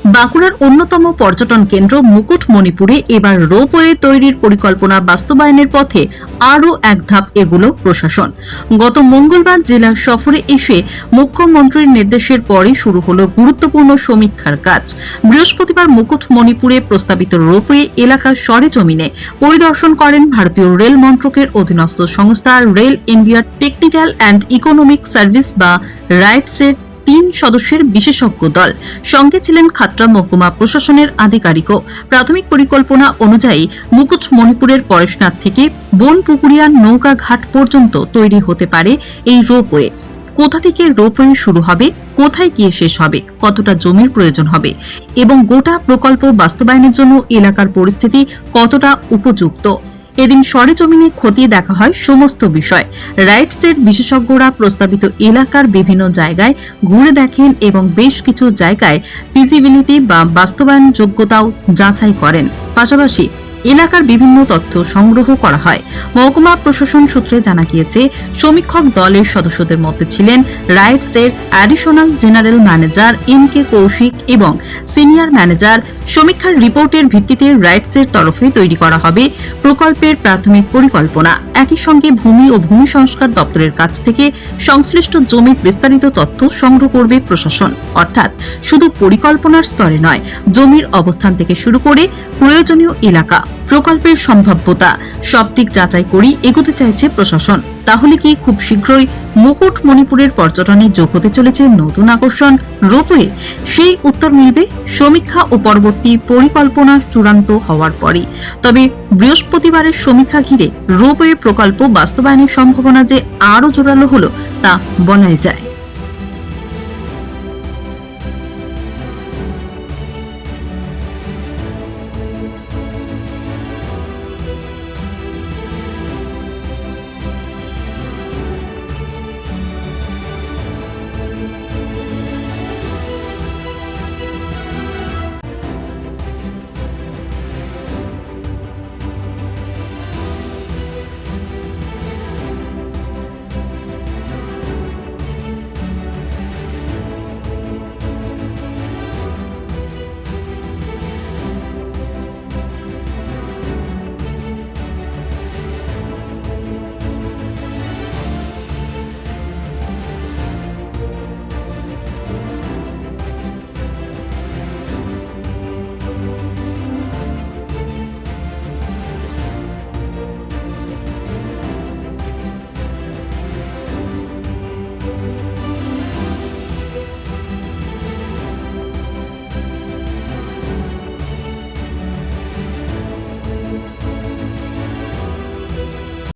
বাঁকুড়ার অন্যতম পর্যটন কেন্দ্র মুকুটমণিপুরে এবার রোপওয়ে তৈরির পরিকল্পনা বাস্তবায়নের পথে আরও এক ধাপ এগোল প্রশাসন। গত মঙ্গলবার জেলা সফরে এসে মুখ্যমন্ত্রীর নির্দেশের পরই শুরু হল গুরুত্বপূর্ণ সমীক্ষার কাজ। বৃহস্পতিবার মুকুটমণিপুরে প্রস্তাবিত রোপওয়ে এলাকা সরেজমিনে পরিদর্শন করেন ভারতীয় রেল মন্ত্রকের অধীনস্থ সংস্থা rail India technical and economic service বা রাইটসের 3 সদস্যের বিশেষজ্ঞ দল। সঙ্গে ছিলেন খাতড়া মহকুমা প্রশাসনের আধিকারিকও। প্রাথমিক পরিকল্পনা অনুযায়ী মুকুটমণিপুরের পরেশনাথ থেকে বনপুকুরিয়া নৌকা ঘাট পর্যন্ত তৈরি হতে পারে এই রোপওয়ে। কোথা থেকে রোপওয়ে শুরু হবে, কোথায় গিয়ে শেষ হবে, কতটা জমির প্রয়োজন হবে এবং গোটা প্রকল্প বাস্তবায়নের জন্য এলাকার পরিস্থিতি কতটা উপযুক্ত, এদিন সরেজমিনে খতিয়ে দেখা হয় সমস্ত বিষয়। রাইটসের বিশেষজ্ঞরা প্রস্তাবিত এলাকার বিভিন্ন জায়গায় ঘুরে দেখেন এবং বেশ কিছু জায়গায় ফিজিবিলিটি বা বাস্তবায়ন যোগ্যতাও যাচাই করেন। পাশাপাশি এলাকার বিভিন্ন তথ্য সংগ্রহ করা হয়। মহকুমা প্রশাসন সূত্রে জানা গিয়েছে, সমীক্ষক দলের সদস্যদের মধ্যে ছিলেন রাইটসের additional general manager MK Kaushik এবং সিনিয়র ম্যানেজার। সমীক্ষার রিপোর্টের ভিত্তিতে রাইটসের তরফে তৈরি করা হবে প্রকল্পের প্রাথমিক পরিকল্পনা। একই সঙ্গে ভূমি ও ভূমি সংস্কার দপ্তরের কাছ থেকে সংশ্লিষ্ট জমির বিস্তারিত তথ্য সংগ্রহ করবে প্রশাসন। অর্থাৎ শুধু পরিকল্পনার স্তরে নয়, জমির অবস্থান থেকে শুরু করে প্রয়োজনীয় এলাকা, প্রকল্পের সম্ভাব্যতা সব দিক যাচাই করেই এগোতে চাইছে প্রশাসন। তাহলে কি খুব শীঘ্রই মুকুটমণিপুরের পর্যটনে যোগ হতে চলেছে নতুন আকর্ষণ রোপওয়ে? সেই উত্তর মিলবে সমীক্ষা ও পরবর্তী পরিকল্পনা চূড়ান্ত হওয়ার পরই। তবে বৃহস্পতিবারের সমীক্ষা ঘিরে রোপওয়ে প্রকল্প বাস্তবায়নের সম্ভাবনা যে আরও জোরালো হলো তা বলাই যায়।